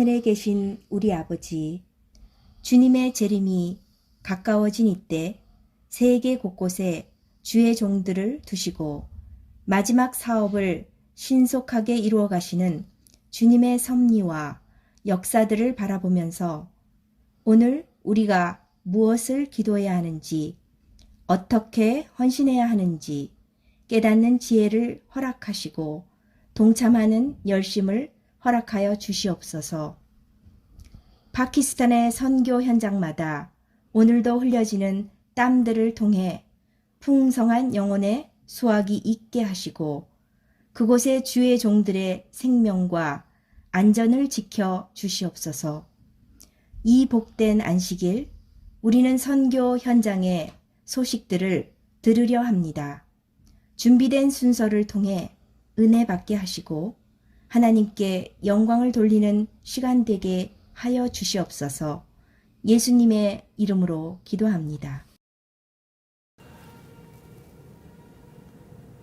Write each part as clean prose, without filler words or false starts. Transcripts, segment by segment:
하늘에 계신 우리 아버지, 주님의 재림이 가까워진 이때 세계 곳곳에 주의 종들을 두시고 마지막 사업을 신속하게 이루어 가시는 주님의 섭리와 역사들을 바라보면서 오늘 우리가 무엇을 기도해야 하는지, 어떻게 헌신해야 하는지 깨닫는 지혜를 허락하시고 동참하는 열심을 허락하여 주시옵소서. 파키스탄의 선교 현장마다 오늘도 흘려지는 땀들을 통해 풍성한 영혼의 수확이 있게 하시고 그곳의 주의 종들의 생명과 안전을 지켜 주시옵소서. 이 복된 안식일, 우리는 선교 현장의 소식들을 들으려 합니다. 준비된 순서를 통해 은혜 받게 하시고 하나님께 영광을 돌리는 시간 되게 하여 주시옵소서. 예수님의 이름으로 기도합니다.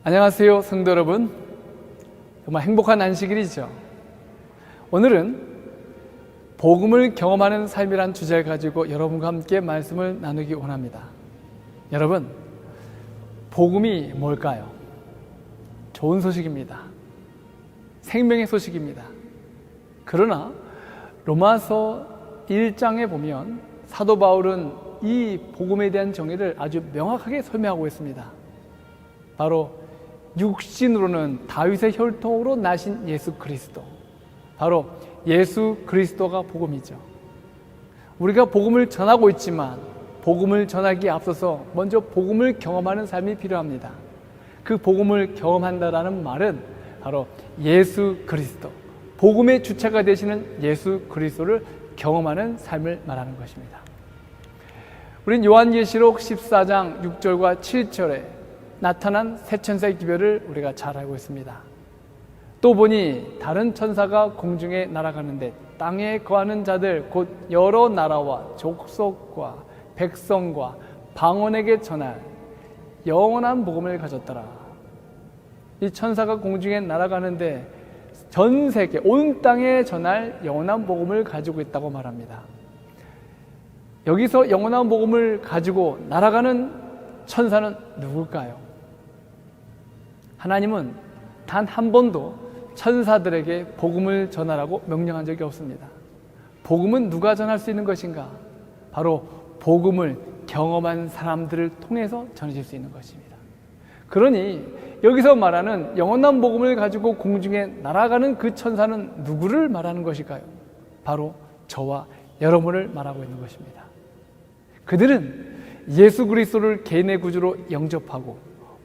안녕하세요, 성도 여러분. 정말 행복한 안식일이죠. 오늘은 복음을 경험하는 삶이란 주제를 가지고 여러분과 함께 말씀을 나누기 원합니다. 여러분, 복음이 뭘까요? 좋은 소식입니다. 생명의 소식입니다. 그러나 로마서 1장에 보면 사도 바울은 이 복음에 대한 정의를 아주 명확하게 설명하고 있습니다. 바로 육신으로는 다윗의 혈통으로 나신 예수 그리스도, 바로 예수 그리스도가 복음이죠. 우리가 복음을 전하고 있지만 복음을 전하기에 앞서서 먼저 복음을 경험하는 삶이 필요합니다. 그 복음을 경험한다라는 말은 바로 예수 그리스도, 복음의 주체가 되시는 예수 그리스도를 경험하는 삶을 말하는 것입니다. 우린 요한계시록 14장 6절과 7절에 나타난 새 천사의 기별을 우리가 잘 알고 있습니다. 또 보니 다른 천사가 공중에 날아가는데 땅에 거하는 자들 곧 여러 나라와 족속과 백성과 방언에게 전할 영원한 복음을 가졌더라. 이 천사가 공중에 날아가는데 전 세계 온 땅에 전할 영원한 복음을 가지고 있다고 말합니다. 여기서 영원한 복음을 가지고 날아가는 천사는 누굴까요? 하나님은 단 한 번도 천사들에게 복음을 전하라고 명령한 적이 없습니다. 복음은 누가 전할 수 있는 것인가? 바로 복음을 경험한 사람들을 통해서 전해질 수 있는 것입니다. 그러니 여기서 말하는 영원한 복음을 가지고 공중에 날아가는 그 천사는 누구를 말하는 것일까요? 바로 저와 여러분을 말하고 있는 것입니다. 그들은 예수 그리스도를 개인의 구주로 영접하고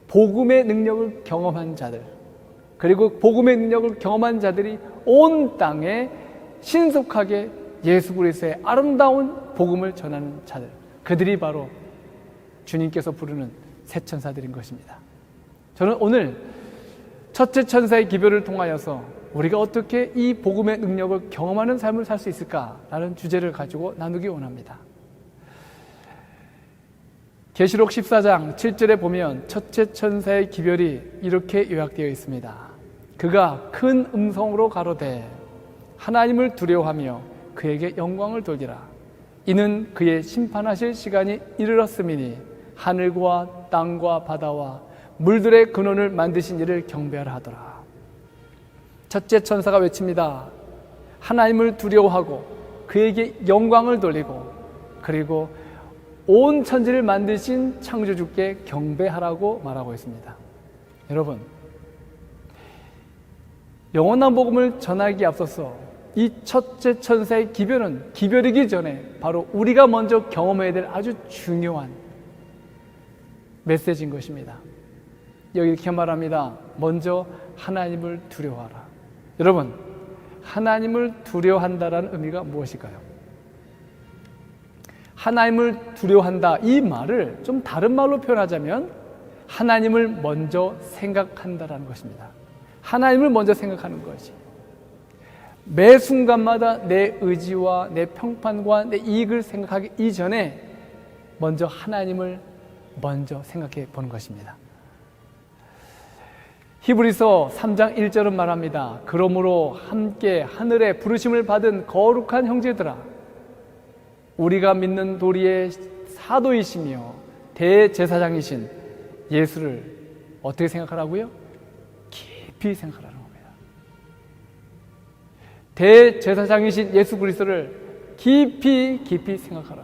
복음의 능력을 경험한 자들, 그리고 복음의 능력을 경험한 자들이 온 땅에 신속하게 예수 그리스도의 아름다운 복음을 전하는 자들, 그들이 바로 주님께서 부르는 새 천사들인 것입니다. 저는 오늘 첫째 천사의 기별을 통하여서 우리가 어떻게 이 복음의 능력을 경험하는 삶을 살 수 있을까라는 주제를 가지고 나누기 원합니다. 계시록 14장 7절에 보면 첫째 천사의 기별이 이렇게 요약되어 있습니다. 그가 큰 음성으로 가로되 하나님을 두려워하며 그에게 영광을 돌리라. 이는 그의 심판하실 시간이 이르렀음이니 하늘과 땅과 바다와 물들의 근원을 만드신 이를 경배하라 하더라. 첫째 천사가 외칩니다. 하나님을 두려워하고 그에게 영광을 돌리고 그리고 온 천지를 만드신 창조주께 경배하라고 말하고 있습니다. 여러분, 영원한 복음을 전하기에 앞서서 이 첫째 천사의 기별은 기별이기 전에 바로 우리가 먼저 경험해야 될 아주 중요한 메시지인 것입니다. 여기 이렇게 말합니다. 먼저 하나님을 두려워하라. 여러분, 하나님을 두려워한다라는 의미가 무엇일까요? 하나님을 두려워한다, 이 말을 좀 다른 말로 표현하자면 하나님을 먼저 생각한다라는 것입니다. 하나님을 먼저 생각하는 것이 매 순간마다 내 의지와 내 평판과 내 이익을 생각하기 이전에 먼저 하나님을 먼저 생각해 보는 것입니다. 히브리서 3장 1절은 말합니다. 그러므로 함께 하늘의 부르심을 받은 거룩한 형제들아, 우리가 믿는 도리의 사도이시며 대제사장이신 예수를 어떻게 생각하라고요? 깊이 생각하라는 겁니다. 대제사장이신 예수 그리스도를 깊이 생각하라.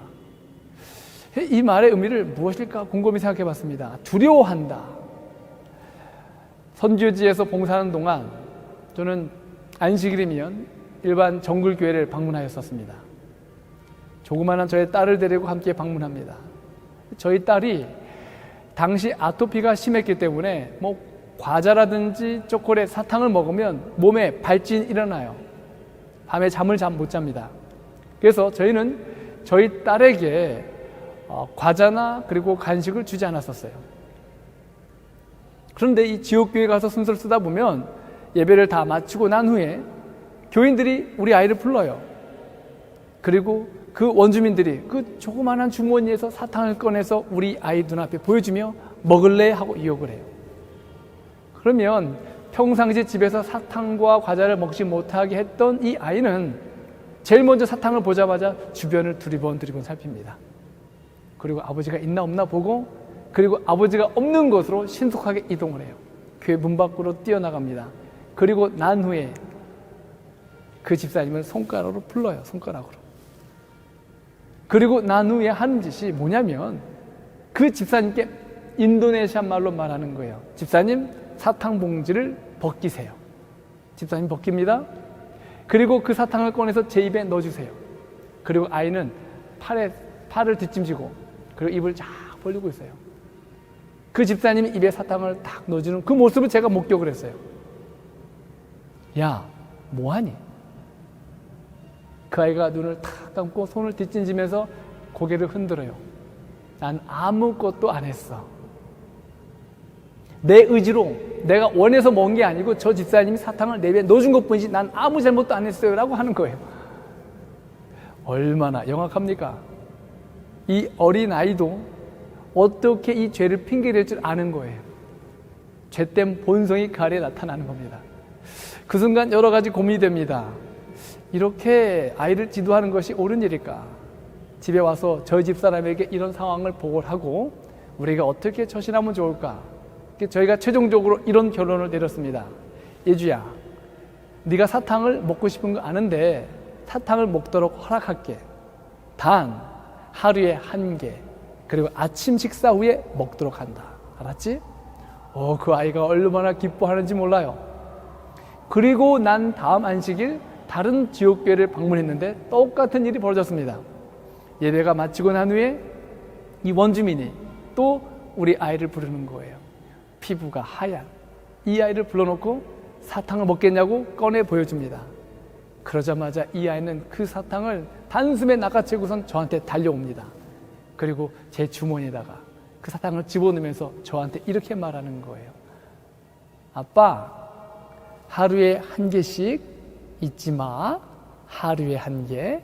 이 말의 의미를 무엇일까 곰곰이 생각해 봤습니다. 두려워한다. 선교지에서 봉사하는 동안 저는 안식일이면 일반 정글교회를 방문하였었습니다. 조그마한 저의 딸을 데리고 함께 방문합니다. 저희 딸이 당시 아토피가 심했기 때문에 과자라든지 초콜릿, 사탕을 먹으면 몸에 발진이 일어나요. 밤에 잠을 잘 못 잡니다. 그래서 저희는 저희 딸에게 과자나 그리고 간식을 주지 않았었어요. 그런데 이 지역교회 가서 순서를 쓰다 보면 예배를 다 마치고 난 후에 교인들이 우리 아이를 불러요. 그리고 그 원주민들이 그 조그마한 주머니에서 사탕을 꺼내서 우리 아이 눈앞에 보여주며 먹을래? 하고 유혹을 해요. 그러면 평상시 집에서 사탕과 과자를 먹지 못하게 했던 이 아이는 제일 먼저 사탕을 보자마자 주변을 두리번 살핍니다. 그리고 아버지가 있나 없나 보고, 그리고 아버지가 없는 곳으로 신속하게 이동을 해요. 교회 문 밖으로 뛰어나갑니다. 그리고 난 후에 그 집사님을 손가락으로 불러요. 손가락으로. 그리고 난 후에 하는 짓이 뭐냐면 그 집사님께 인도네시아 말로 말하는 거예요. 집사님, 사탕 봉지를 벗기세요. 집사님 벗깁니다. 그리고 그 사탕을 꺼내서 제 입에 넣어주세요. 그리고 아이는 팔을 뒷짐지고 그리고 입을 쫙 벌리고 있어요. 그 집사님이 입에 사탕을 탁 넣어주는 그 모습을 제가 목격을 했어요. 야, 뭐하니? 그 아이가 눈을 탁 감고 손을 뒷짐지면서 고개를 흔들어요. 난 아무것도 안 했어. 내 의지로 내가 원해서 먹은 게 아니고 저 집사님이 사탕을 내 입에 넣어준 것뿐이지 난 아무 잘못도 안 했어요 라고 하는 거예요. 얼마나 영악합니까? 이 어린아이도 어떻게 이 죄를 핑계댈 줄 아는 거예요. 죄된 본성이 그 아래에 나타나는 겁니다. 그 순간 여러 가지 고민이 됩니다. 이렇게 아이를 지도하는 것이 옳은 일일까? 집에 와서 저희 집사람에게 이런 상황을 보고를 하고 우리가 어떻게 처신하면 좋을까? 저희가 최종적으로 이런 결론을 내렸습니다. 예주야, 네가 사탕을 먹고 싶은 거 아는데 사탕을 먹도록 허락할게. 단 하루에 1개, 그리고 아침 식사 후에 먹도록 한다. 알았지? 그 아이가 얼마나 기뻐하는지 몰라요. 그리고 난 다음 안식일 다른 지역교회를 방문했는데 똑같은 일이 벌어졌습니다. 예배가 마치고 난 후에 이 원주민이 또 우리 아이를 부르는 거예요. 피부가 하얀 이 아이를 불러놓고 사탕을 먹겠냐고 꺼내 보여줍니다. 그러자마자 이 아이는 그 사탕을 단숨에 낚아채고선 저한테 달려옵니다. 그리고 제 주머니에다가 그 사탕을 집어넣으면서 저한테 이렇게 말하는 거예요. 아빠, 하루에 1개씩 잊지 마. 하루에 1개.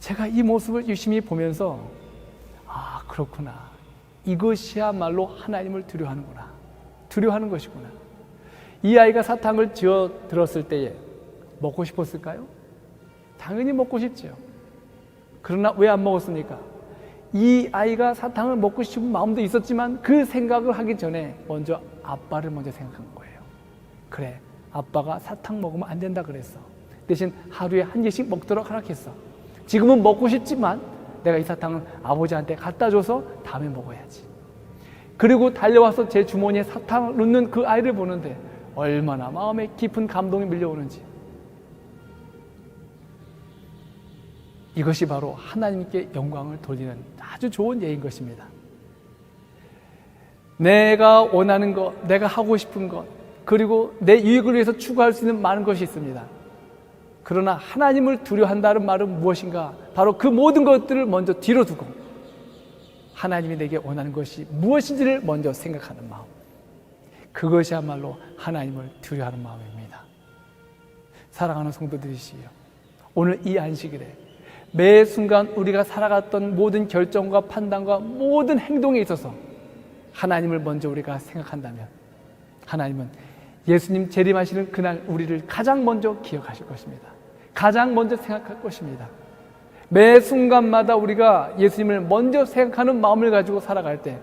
제가 이 모습을 유심히 보면서 그렇구나. 이것이야말로 하나님을 두려워하는구나. 두려워하는 것이구나. 이 아이가 사탕을 쥐어 들었을 때에 먹고 싶었을까요? 당연히 먹고 싶죠. 그러나 왜 안 먹었습니까? 이 아이가 사탕을 먹고 싶은 마음도 있었지만 그 생각을 하기 전에 먼저 아빠를 먼저 생각한 거예요. 그래, 아빠가 사탕 먹으면 안 된다 그랬어. 대신 하루에 1개씩 먹도록 허락했어. 지금은 먹고 싶지만 내가 이 사탕은 아버지한테 갖다 줘서 다음에 먹어야지. 그리고 달려와서 제 주머니에 사탕을 넣는 그 아이를 보는데 얼마나 마음에 깊은 감동이 밀려오는지. 이것이 바로 하나님께 영광을 돌리는 아주 좋은 예인 것입니다. 내가 원하는 것, 내가 하고 싶은 것, 그리고 내 유익을 위해서 추구할 수 있는 많은 것이 있습니다. 그러나 하나님을 두려워한다는 말은 무엇인가? 바로 그 모든 것들을 먼저 뒤로 두고 하나님이 내게 원하는 것이 무엇인지를 먼저 생각하는 마음. 그것이야말로 하나님을 두려워하는 마음입니다. 사랑하는 성도들이시여, 오늘 이 안식일에 매 순간 우리가 살아갔던 모든 결정과 판단과 모든 행동에 있어서 하나님을 먼저 우리가 생각한다면 하나님은 예수님 재림하시는 그날 우리를 가장 먼저 기억하실 것입니다. 가장 먼저 생각할 것입니다. 매 순간마다 우리가 예수님을 먼저 생각하는 마음을 가지고 살아갈 때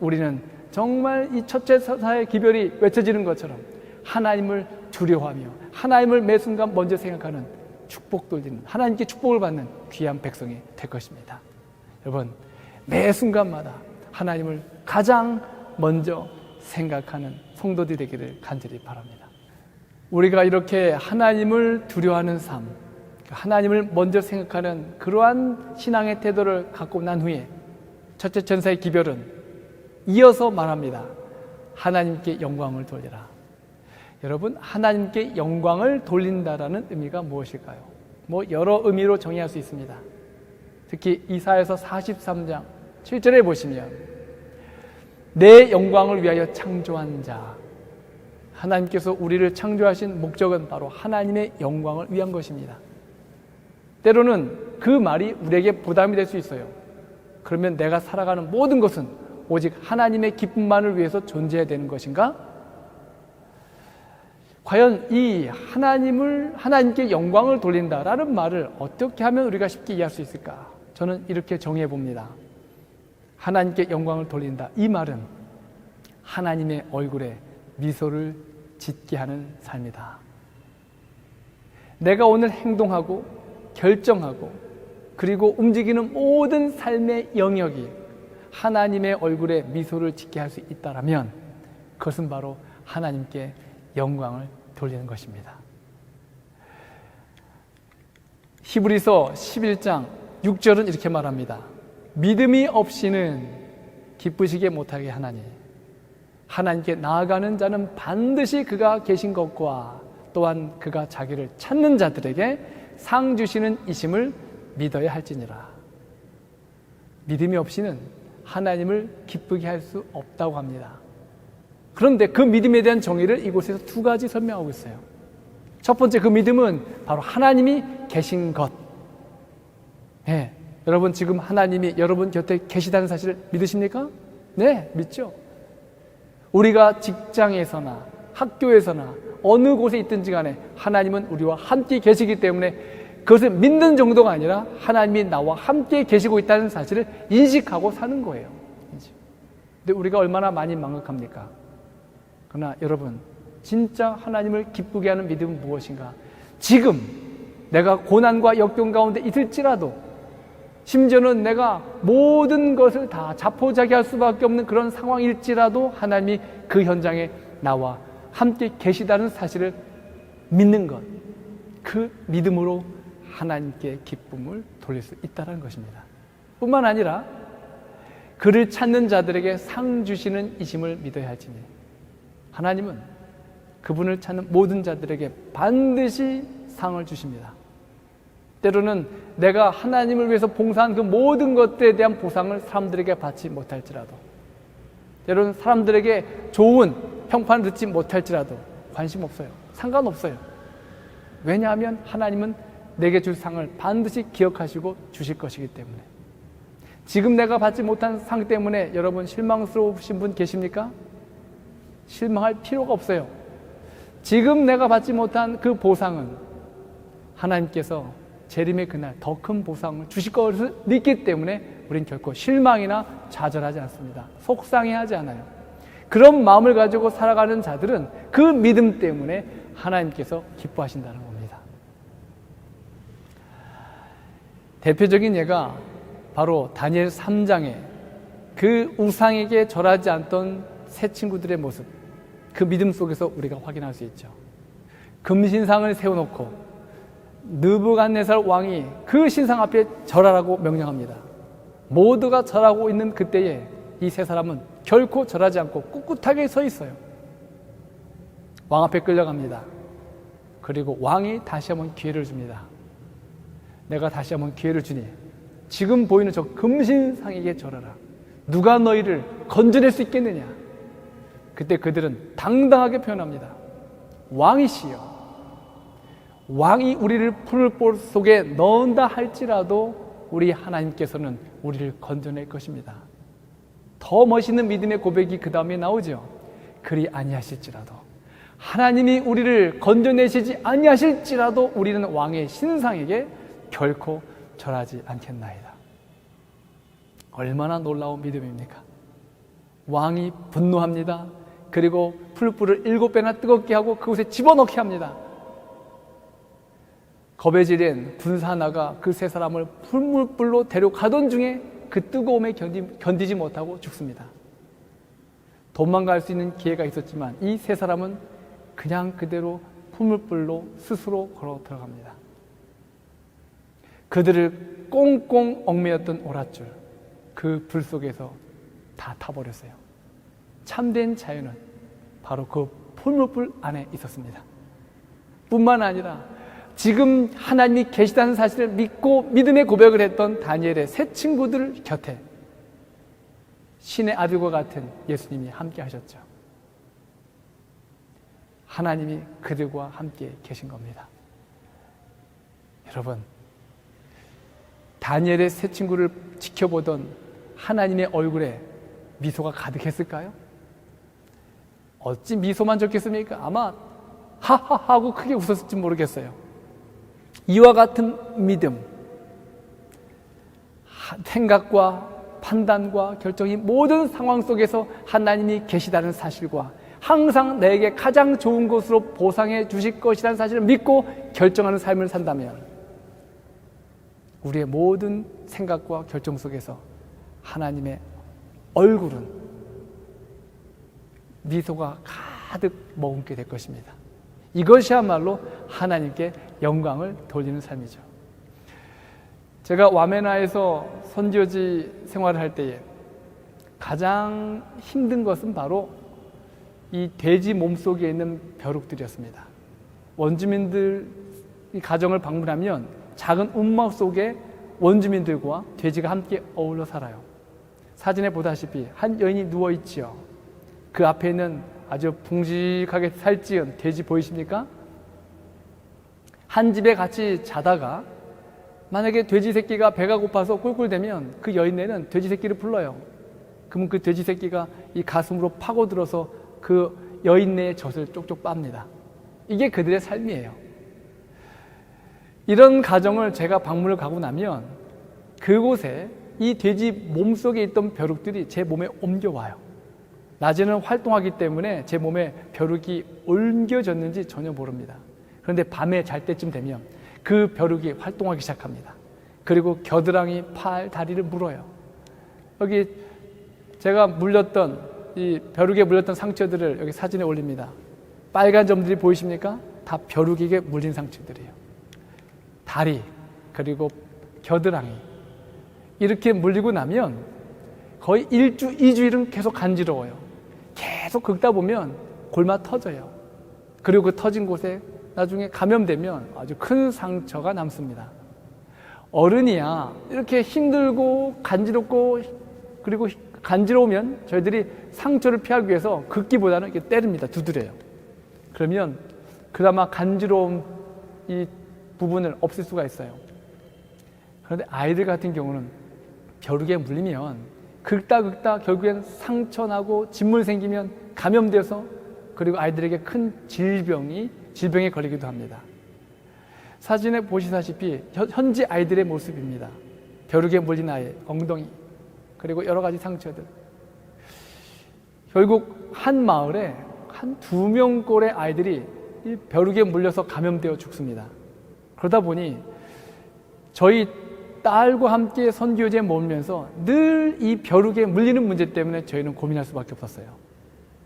우리는 정말 이 첫째 사사의 기별이 외쳐지는 것처럼 하나님을 두려워하며 하나님을 매 순간 먼저 생각하는 축복 돌리는, 하나님께 축복을 받는 귀한 백성이 될 것입니다. 여러분, 매 순간마다 하나님을 가장 먼저 생각하는 성도들이 되기를 간절히 바랍니다. 우리가 이렇게 하나님을 두려워하는 삶, 하나님을 먼저 생각하는 그러한 신앙의 태도를 갖고 난 후에 첫째 천사의 기별은 이어서 말합니다. 하나님께 영광을 돌리라. 여러분, 하나님께 영광을 돌린다라는 의미가 무엇일까요? 여러 의미로 정의할 수 있습니다. 특히 이사야서 43장 7절에 보시면 내 영광을 위하여 창조한 자, 하나님께서 우리를 창조하신 목적은 바로 하나님의 영광을 위한 것입니다. 때로는 그 말이 우리에게 부담이 될 수 있어요. 그러면 내가 살아가는 모든 것은 오직 하나님의 기쁨만을 위해서 존재해야 되는 것인가? 과연 이 하나님께 영광을 돌린다라는 말을 어떻게 하면 우리가 쉽게 이해할 수 있을까? 저는 이렇게 정의해 봅니다. 하나님께 영광을 돌린다. 이 말은 하나님의 얼굴에 미소를 짓게 하는 삶이다. 내가 오늘 행동하고 결정하고 그리고 움직이는 모든 삶의 영역이 하나님의 얼굴에 미소를 짓게 할 수 있다라면 그것은 바로 하나님께 영광을 돌리는 것입니다. 히브리서 11장 6절은 이렇게 말합니다. 믿음이 없이는 기쁘시게 못하게 하나니 하나님께 나아가는 자는 반드시 그가 계신 것과 또한 그가 자기를 찾는 자들에게 상 주시는 이심을 믿어야 할지니라. 믿음이 없이는 하나님을 기쁘게 할 수 없다고 합니다. 그런데 그 믿음에 대한 정의를 이곳에서 두 가지 설명하고 있어요. 첫 번째, 그 믿음은 바로 하나님이 계신 것. 네, 여러분 지금 하나님이 여러분 곁에 계시다는 사실을 믿으십니까? 네, 믿죠. 우리가 직장에서나 학교에서나 어느 곳에 있든지 간에 하나님은 우리와 함께 계시기 때문에 그것을 믿는 정도가 아니라 하나님이 나와 함께 계시고 있다는 사실을 인식하고 사는 거예요. 근데 우리가 얼마나 많이 망각합니까? 그러나 여러분, 진짜 하나님을 기쁘게 하는 믿음은 무엇인가? 지금 내가 고난과 역경 가운데 있을지라도, 심지어는 내가 모든 것을 다 자포자기할 수밖에 없는 그런 상황일지라도 하나님이 그 현장에 나와 함께 계시다는 사실을 믿는 것, 그 믿음으로 하나님께 기쁨을 돌릴 수 있다는 것입니다. 뿐만 아니라 그를 찾는 자들에게 상 주시는 이심을 믿어야 할지니 하나님은 그분을 찾는 모든 자들에게 반드시 상을 주십니다. 때로는 내가 하나님을 위해서 봉사한 그 모든 것들에 대한 보상을 사람들에게 받지 못할지라도, 때로는 사람들에게 좋은 평판을 듣지 못할지라도 관심 없어요. 상관없어요. 왜냐하면 하나님은 내게 줄 상을 반드시 기억하시고 주실 것이기 때문에. 지금 내가 받지 못한 상 때문에 여러분 실망스러우신 분 계십니까? 실망할 필요가 없어요. 지금 내가 받지 못한 그 보상은 하나님께서 재림의 그날 더 큰 보상을 주실 것을 믿기 때문에 우린 결코 실망이나 좌절하지 않습니다. 속상해하지 않아요. 그런 마음을 가지고 살아가는 자들은 그 믿음 때문에 하나님께서 기뻐하신다는 겁니다. 대표적인 예가 바로 다니엘 3장에 그 우상에게 절하지 않던 세 친구들의 모습, 그 믿음 속에서 우리가 확인할 수 있죠. 금신상을 세워놓고 느부갓네살 왕이 그 신상 앞에 절하라고 명령합니다. 모두가 절하고 있는 그때에 이 세 사람은 결코 절하지 않고 꿋꿋하게 서 있어요. 왕 앞에 끌려갑니다. 그리고 왕이 다시 한번 기회를 줍니다. 내가 다시 한번 기회를 주니 지금 보이는 저 금신상에게 절하라. 누가 너희를 건져낼 수 있겠느냐? 그때 그들은 당당하게 표현합니다. 왕이시여, 왕이 우리를 풀볼 속에 넣은다 할지라도 우리 하나님께서는 우리를 건져낼 것입니다. 더 멋있는 믿음의 고백이 그 다음에 나오죠. 그리 아니하실지라도, 하나님이 우리를 건져내시지 아니하실지라도 우리는 왕의 신상에게 결코 절하지 않겠나이다. 얼마나 놀라운 믿음입니까? 왕이 분노합니다. 그리고 풀불을 7배나 뜨겁게 하고 그곳에 집어넣게 합니다. 겁에 질린 군사 하나가 그 세 사람을 풀물불로 데려가던 중에 그 뜨거움에 견디지 못하고 죽습니다. 도망갈 수 있는 기회가 있었지만 이 세 사람은 그냥 그대로 풀물불로 스스로 걸어 들어갑니다. 그들을 꽁꽁 얽매였던 오랏줄, 그 불 속에서 다 타버렸어요. 참된 자유는 바로 그 풀물불 안에 있었습니다. 뿐만 아니라 지금 하나님이 계시다는 사실을 믿고 믿음의 고백을 했던 다니엘의 세 친구들 곁에 신의 아들과 같은 예수님이 함께 하셨죠. 하나님이 그들과 함께 계신 겁니다. 여러분, 다니엘의 세 친구를 지켜보던 하나님의 얼굴에 미소가 가득했을까요? 어찌 미소만 적겠습니까? 아마 하하하고 크게 웃었을지 모르겠어요. 이와 같은 믿음, 생각과 판단과 결정이 모든 상황 속에서 하나님이 계시다는 사실과 항상 내게 가장 좋은 것으로 보상해 주실 것이라는 사실을 믿고 결정하는 삶을 산다면 우리의 모든 생각과 결정 속에서 하나님의 얼굴은 미소가 가득 머금게 될 것입니다. 이것이야말로 하나님께 영광을 돌리는 삶이죠. 제가 와메나에서 선지효지 생활을 할 때에 가장 힘든 것은 바로 이 돼지 몸속에 있는 벼룩들이었습니다. 원주민들 가정을 방문하면 작은 움막 속에 원주민들과 돼지가 함께 어울려 살아요. 사진에 보다시피 한 여인이 누워있지요. 그 앞에 있는 아주 붕직하게 살찌은 돼지 보이십니까? 한 집에 같이 자다가 만약에 돼지 새끼가 배가 고파서 꿀꿀대면 그 여인네는 돼지 새끼를 불러요. 그러면 그 돼지 새끼가 이 가슴으로 파고들어서 그 여인네의 젖을 쪽쪽 빱니다. 이게 그들의 삶이에요. 이런 가정을 제가 방문을 가고 나면 그곳에 이 돼지 몸속에 있던 벼룩들이 제 몸에 옮겨와요. 낮에는 활동하기 때문에 제 몸에 벼룩이 옮겨졌는지 전혀 모릅니다. 그런데 밤에 잘 때쯤 되면 그 벼룩이 활동하기 시작합니다. 그리고 겨드랑이, 팔, 다리를 물어요. 여기 제가 물렸던 이 벼룩에 물렸던 상처들을 여기 사진에 올립니다. 빨간 점들이 보이십니까? 다 벼룩에게 물린 상처들이에요. 다리, 그리고 겨드랑이 이렇게 물리고 나면 거의 1주, 2주일은 계속 간지러워요. 계속 긁다 보면 골마 터져요. 그리고 그 터진 곳에 나중에 감염되면 아주 큰 상처가 남습니다. 어른이야 이렇게 힘들고 간지럽고 그리고 간지러우면 저희들이 상처를 피하기 위해서 긁기보다는 이렇게 때립니다. 두드려요. 그러면 그나마 간지러운 이 부분을 없앨 수가 있어요. 그런데 아이들 같은 경우는 벼룩에 물리면 긁다 결국엔 상처 나고 진물 생기면 감염돼서 그리고 아이들에게 큰 질병에 걸리기도 합니다. 사진에 보시다시피 현지 아이들의 모습입니다. 벼룩에 물린 아이, 엉덩이, 그리고 여러 가지 상처들. 결국 한 마을에 한 2명꼴의 아이들이 이 벼룩에 물려서 감염되어 죽습니다. 그러다 보니 저희 딸과 함께 선교지에 머물면서 늘 이 벼룩에 물리는 문제 때문에 저희는 고민할 수밖에 없었어요.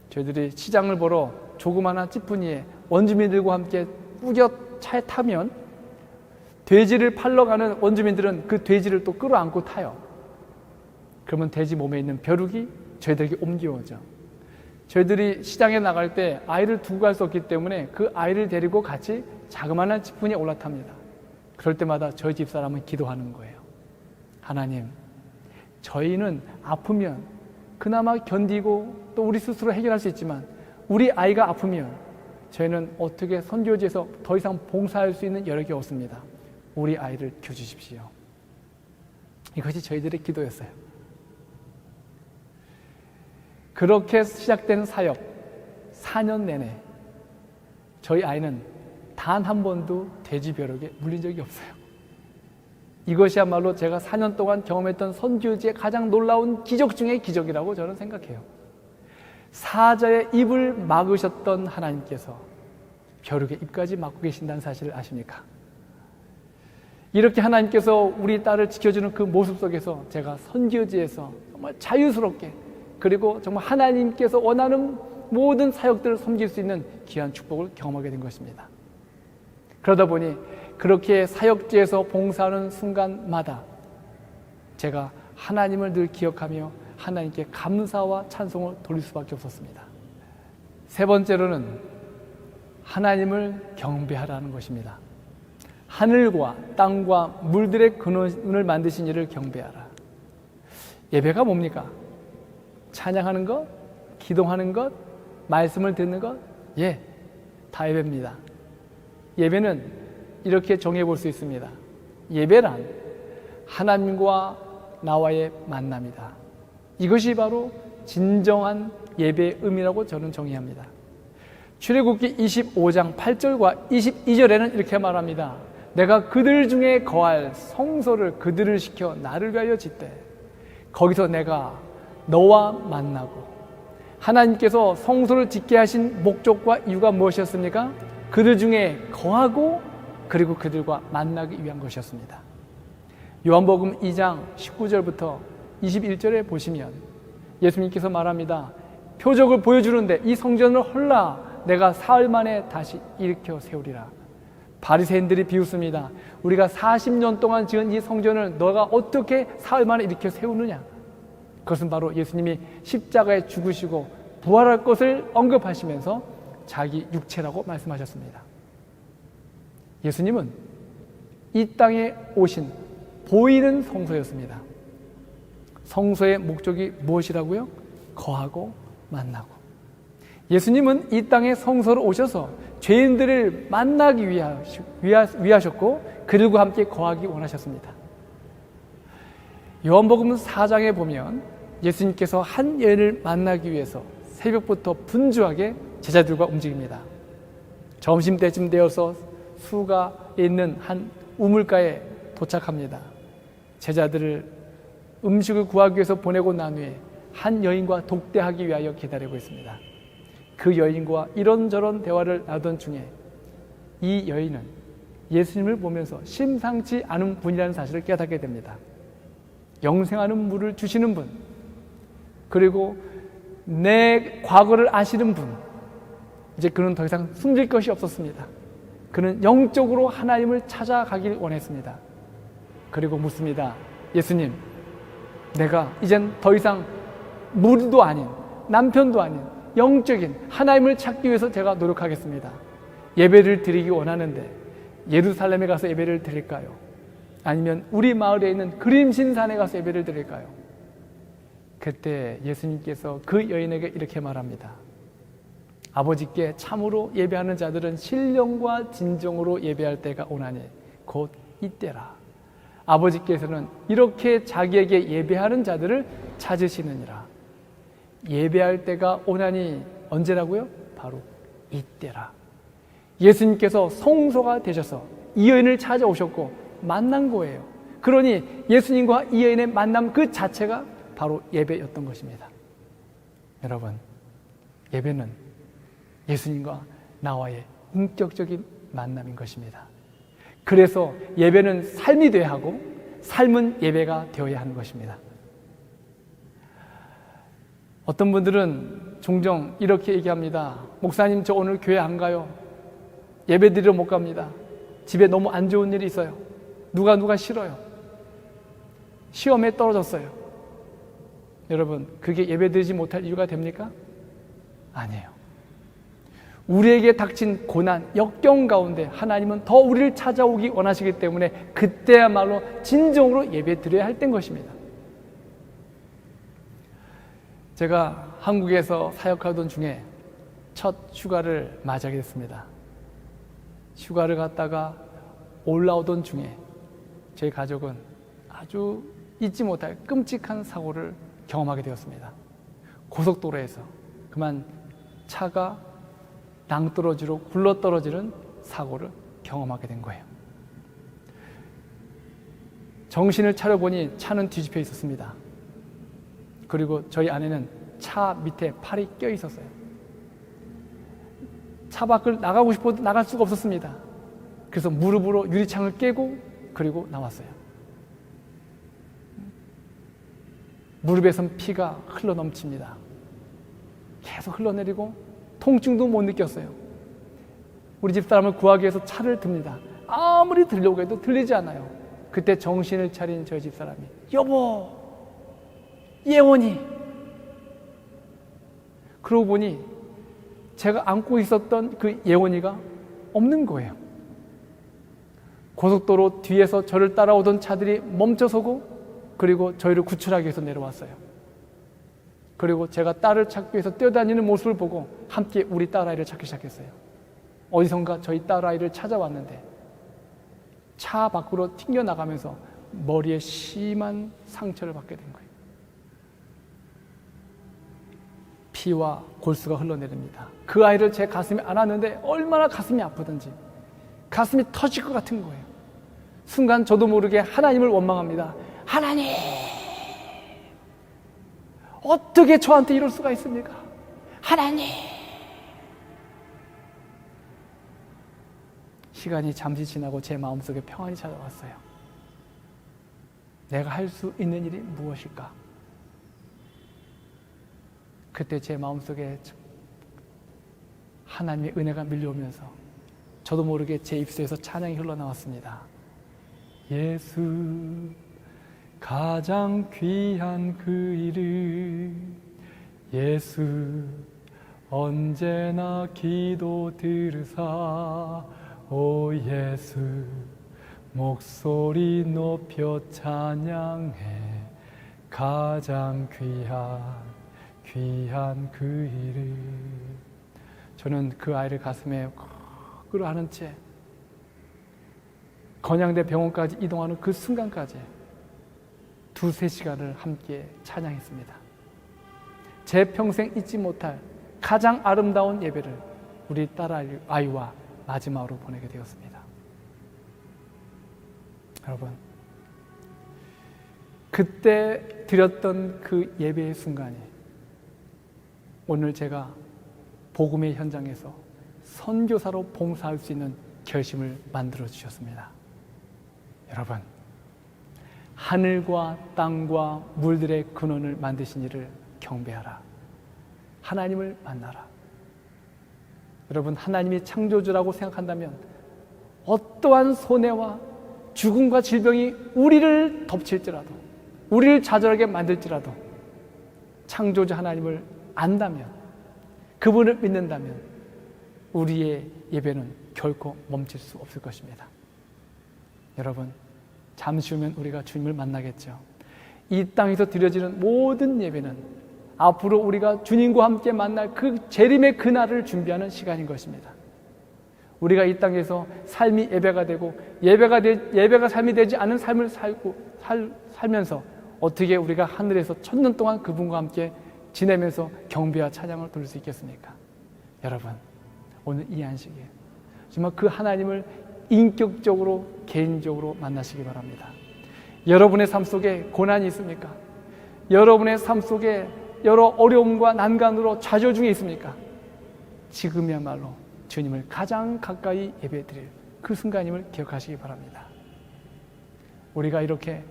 저희들이 시장을 보러 조그마한 찌푸니에 원주민들과 함께 꾸겨 차에 타면 돼지를 팔러 가는 원주민들은 그 돼지를 또 끌어안고 타요. 그러면 돼지 몸에 있는 벼룩이 저희들에게 옮겨오죠. 저희들이 시장에 나갈 때 아이를 두고 갈 수 없기 때문에 그 아이를 데리고 같이 자그마한 찌푸니에 올라탑니다. 그럴 때마다 저희 집사람은 기도하는 거예요. 하나님, 저희는 아프면 그나마 견디고 또 우리 스스로 해결할 수 있지만 우리 아이가 아프면 저희는 어떻게 선교지에서 더 이상 봉사할 수 있는 여력이 없습니다. 우리 아이를 켜주십시오. 이것이 저희들의 기도였어요. 그렇게 시작된 사역, 4년 내내 저희 아이는 단 한 번도 돼지 벼룩에 물린 적이 없어요. 이것이야말로 제가 4년 동안 경험했던 선지유지의 가장 놀라운 기적 중의 기적이라고 저는 생각해요. 사자의 입을 막으셨던 하나님께서 벼룩의 입까지 막고 계신다는 사실을 아십니까? 이렇게 하나님께서 우리 딸을 지켜주는 그 모습 속에서 제가 선지유지에서 정말 자유스럽게, 그리고 정말 하나님께서 원하는 모든 사역들을 섬길 수 있는 귀한 축복을 경험하게 된 것입니다. 그러다 보니 그렇게 사역지에서 봉사하는 순간마다 제가 하나님을 늘 기억하며 하나님께 감사와 찬송을 돌릴 수밖에 없었습니다. 세 번째로는 하나님을 경배하라는 것입니다. 하늘과 땅과 물들의 근원을 만드신 이를 경배하라. 예배가 뭡니까? 찬양하는 것, 기도하는 것, 말씀을 듣는 것, 다 예배입니다. 예배는 이렇게 정해 볼 수 있습니다. 예배란 하나님과 나와의 만남이다. 이것이 바로 진정한 예배의 의미라고 저는 정의합니다. 출애굽기 25장 8절과 22절에는 이렇게 말합니다. 내가 그들 중에 거할 성소를 그들을 시켜 나를 위하여 짓되 거기서 내가 너와 만나고, 하나님께서 성소를 짓게 하신 목적과 이유가 무엇이었습니까? 그들 중에 거하고 그리고 그들과 만나기 위한 것이었습니다. 요한복음 2장 19절부터 21절에 보시면 예수님께서 말합니다. 표적을 보여주는데 이 성전을 헐라 내가 사흘 만에 다시 일으켜 세우리라. 바리새인들이 비웃습니다. 우리가 40년 동안 지은 이 성전을 너가 어떻게 사흘 만에 일으켜 세우느냐? 그것은 바로 예수님이 십자가에 죽으시고 부활할 것을 언급하시면서 자기 육체라고 말씀하셨습니다. 예수님은 이 땅에 오신 보이는 성소였습니다. 성소의 목적이 무엇이라고요? 거하고 만나고. 예수님은 이 땅에 성소로 오셔서 죄인들을 만나기 위하셨고 그들과 함께 거하기 원하셨습니다. 요한복음 4장에 보면 예수님께서 한 여인을 만나기 위해서 새벽부터 분주하게 제자들과 움직입니다. 점심때쯤 되어서 수가 있는 한 우물가에 도착합니다. 제자들을 음식을 구하기 위해서 보내고 난 후에 한 여인과 독대하기 위하여 기다리고 있습니다. 그 여인과 이런저런 대화를 나누던 중에 이 여인은 예수님을 보면서 심상치 않은 분이라는 사실을 깨닫게 됩니다. 영생하는 물을 주시는 분, 그리고 내 과거를 아시는 분, 이제 그는 더 이상 숨길 것이 없었습니다. 그는 영적으로 하나님을 찾아가길 원했습니다. 그리고 묻습니다. 예수님, 내가 이젠 더 이상 무리도 아닌, 남편도 아닌 영적인 하나님을 찾기 위해서 제가 노력하겠습니다. 예배를 드리기 원하는데 예루살렘에 가서 예배를 드릴까요? 아니면 우리 마을에 있는 그림신산에 가서 예배를 드릴까요? 그때 예수님께서 그 여인에게 이렇게 말합니다. 아버지께 참으로 예배하는 자들은 신령과 진정으로 예배할 때가 오나니 곧 이때라. 아버지께서는 이렇게 자기에게 예배하는 자들을 찾으시느니라. 예배할 때가 오나니 언제라고요? 바로 이때라. 예수님께서 성소가 되셔서 이 여인을 찾아오셨고 만난 거예요. 그러니 예수님과 이 여인의 만남 그 자체가 바로 예배였던 것입니다. 여러분, 예배는 예수님과 나와의 인격적인 만남인 것입니다. 그래서 예배는 삶이 되어야 하고 삶은 예배가 되어야 하는 것입니다. 어떤 분들은 종종 이렇게 얘기합니다. 목사님, 저 오늘 교회 안 가요. 예배 드리러 못 갑니다. 집에 너무 안 좋은 일이 있어요. 누가 싫어요. 시험에 떨어졌어요. 여러분, 그게 예배 드리지 못할 이유가 됩니까? 아니에요. 우리에게 닥친 고난, 역경 가운데 하나님은 더 우리를 찾아오기 원하시기 때문에 그때야말로 진정으로 예배 드려야 할 때인 것입니다. 제가 한국에서 사역하던 중에 첫 휴가를 맞이하게 됐습니다. 휴가를 갔다가 올라오던 중에 저희 가족은 아주 잊지 못할 끔찍한 사고를 경험하게 되었습니다. 고속도로에서 그만 차가 낭떠러지로 굴러떨어지는 사고를 경험하게 된 거예요. 정신을 차려보니 차는 뒤집혀 있었습니다. 그리고 저희 아내는 차 밑에 팔이 껴 있었어요. 차 밖을 나가고 싶어도 나갈 수가 없었습니다. 그래서 무릎으로 유리창을 깨고 그리고 나왔어요. 무릎에선 피가 흘러 넘칩니다. 계속 흘러내리고 통증도 못 느꼈어요. 우리 집사람을 구하기 위해서 차를 듭니다. 아무리 들려고 해도 들리지 않아요. 그때 정신을 차린 저희 집사람이 여보, 예원이. 그러고 보니 제가 안고 있었던 그 예원이가 없는 거예요. 고속도로 뒤에서 저를 따라오던 차들이 멈춰서고 그리고 저희를 구출하기 위해서 내려왔어요. 그리고 제가 딸을 찾기 위해서 뛰어다니는 모습을 보고 함께 우리 딸아이를 찾기 시작했어요. 어디선가 저희 딸아이를 찾아왔는데 차 밖으로 튕겨나가면서 머리에 심한 상처를 받게 된 거예요. 피와 골수가 흘러내립니다. 그 아이를 제 가슴에 안았는데 얼마나 가슴이 아프든지 가슴이 터질 것 같은 거예요. 순간 저도 모르게 하나님을 원망합니다. 하나님, 어떻게 저한테 이럴 수가 있습니까? 하나님. 시간이 잠시 지나고 제 마음속에 평안이 찾아왔어요. 내가 할 수 있는 일이 무엇일까? 그때 제 마음속에 하나님의 은혜가 밀려오면서 저도 모르게 제 입술에서 찬양이 흘러나왔습니다. 예수 가장 귀한 그 이름, 예수 언제나 기도 들으사, 오 예수 목소리 높여 찬양해, 가장 귀한 그 이름. 저는 그 아이를 가슴에 끌어안은 채 건양대 병원까지 이동하는 그 순간까지 2-3시간을 함께 찬양했습니다. 제 평생 잊지 못할 가장 아름다운 예배를 우리 딸아이와 마지막으로 보내게 되었습니다. 여러분, 그때 드렸던 그 예배의 순간이 오늘 제가 복음의 현장에서 선교사로 봉사할 수 있는 결심을 만들어 주셨습니다. 여러분, 하늘과 땅과 물들의 근원을 만드신 이를 경배하라. 하나님을 만나라. 여러분, 하나님이 창조주라고 생각한다면 어떠한 손해와 죽음과 질병이 우리를 덮칠지라도, 우리를 좌절하게 만들지라도 창조주 하나님을 안다면, 그분을 믿는다면 우리의 예배는 결코 멈출 수 없을 것입니다. 여러분, 잠시 후면 우리가 주님을 만나겠죠. 이 땅에서 드려지는 모든 예배는 앞으로 우리가 주님과 함께 만날 그 재림의 그날을 준비하는 시간인 것입니다. 우리가 이 땅에서 삶이 예배가 되고 예배가 삶이 되지 않은 삶을 살면서 어떻게 우리가 하늘에서 1000년 동안 그분과 함께 지내면서 경배와 찬양을 돌릴 수 있겠습니까? 여러분, 오늘 이 안식에 정말 그 하나님을 인격적으로 개인적으로 만나시기 바랍니다. 여러분의 삶 속에 고난이 있습니까? 여러분의 삶 속에 여러 어려움과 난간으로 좌절 중에 있습니까? 지금이야말로 주님을 가장 가까이 예배드릴 그 순간임을 기억하시기 바랍니다. 우리가 이렇게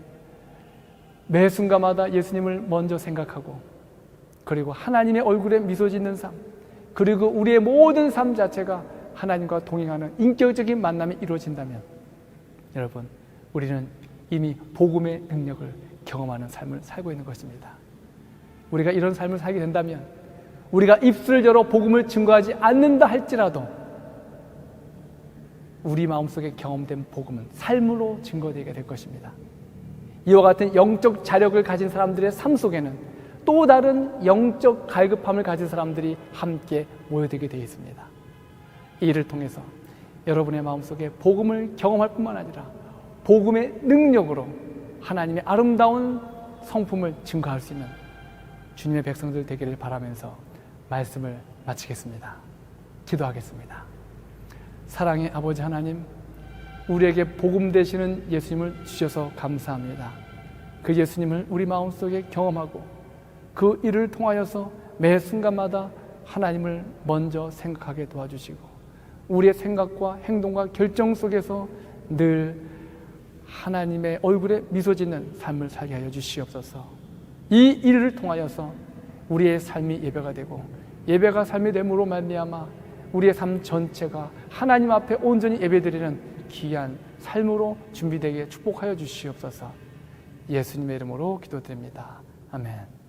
매 순간마다 예수님을 먼저 생각하고 그리고 하나님의 얼굴에 미소 짓는 삶, 그리고 우리의 모든 삶 자체가 하나님과 동행하는 인격적인 만남이 이루어진다면 여러분, 우리는 이미 복음의 능력을 경험하는 삶을 살고 있는 것입니다. 우리가 이런 삶을 살게 된다면 우리가 입술을 열어 복음을 증거하지 않는다 할지라도 우리 마음속에 경험된 복음은 삶으로 증거되게 될 것입니다. 이와 같은 영적 자력을 가진 사람들의 삶 속에는 또 다른 영적 갈급함을 가진 사람들이 함께 모여들게 되어 있습니다. 이 일을 통해서 여러분의 마음속에 복음을 경험할 뿐만 아니라 복음의 능력으로 하나님의 아름다운 성품을 증거할 수 있는 주님의 백성들 되기를 바라면서 말씀을 마치겠습니다. 기도하겠습니다. 사랑의 아버지 하나님, 우리에게 복음 되시는 예수님을 주셔서 감사합니다. 그 예수님을 우리 마음속에 경험하고 그 일을 통하여서 매 순간마다 하나님을 먼저 생각하게 도와주시고 우리의 생각과 행동과 결정 속에서 늘 하나님의 얼굴에 미소 짓는 삶을 살게 하여 주시옵소서. 이 일을 통하여서 우리의 삶이 예배가 되고 예배가 삶이 됨으로 말미암아 우리의 삶 전체가 하나님 앞에 온전히 예배드리는 귀한 삶으로 준비되게 축복하여 주시옵소서. 예수님의 이름으로 기도드립니다. 아멘.